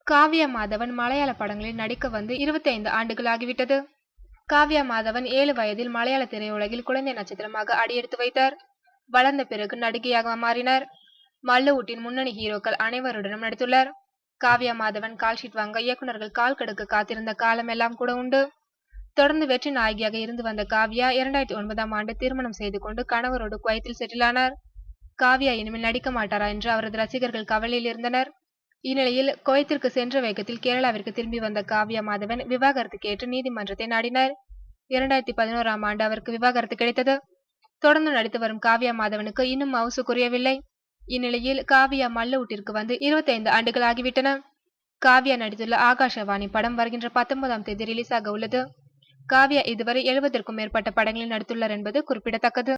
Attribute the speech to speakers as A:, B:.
A: காவ்யா மாதவன் மலையாள படங்களில் நடிக்க வந்து 25 ஆண்டுகள் ஆகிவிட்டது. காவ்யா மாதவன் 7 வயதில் மலையாள திரையுலகில் குழந்தை நட்சத்திரமாக அடியெடுத்து வைத்தார். வளர்ந்த பிறகு நடிகையாக மாறினார். மல்லுவுட்டின் முன்னணி ஹீரோக்கள் அனைவருடனும் நடித்துள்ளார். காவ்யா மாதவன் கால்ஷீட் வாங்க இயக்குநர்கள் கால் கடுக்க காத்திருந்த காலமெல்லாம் கூட உண்டு. தொடர்ந்து வெற்றி நாயகியாக இருந்து வந்த காவ்யா 2009ஆம் ஆண்டு திருமணம் செய்து கொண்டு கணவரோடு குவைத்தில் செட்டில் ஆனார். காவ்யா இனிமேல் நடிக்க மாட்டாரா என்று அவரது ரசிகர்கள் கவலையில் இருந்தனர். இந்நிலையில் குவைத்திற்கு சென்ற வேகத்தில் கேரளாவிற்கு திரும்பி வந்த காவ்யா மாதவன் விவாகரத்து கேட்டு நீதிமன்றத்தை நாடினார். 2011ஆம் ஆண்டு அவருக்கு விவாகரத்து கிடைத்தது. தொடர்ந்து நடித்து வரும் காவ்யா மாதவனுக்கு இன்னும் மவுசு குறையவில்லை. இந்நிலையில் காவ்யா மல்லுவுட்டிற்கு வந்து 25 ஆண்டுகள் ஆகிவிட்டன. காவ்யா நடித்துள்ள ஆகாஷவாணி படம் வருகின்ற 19ஆம் தேதி ரிலீஸ் ஆக உள்ளது. காவ்யா இதுவரை 70க்கும் மேற்பட்ட படங்களில் நடித்துள்ளார் என்பது குறிப்பிடத்தக்கது.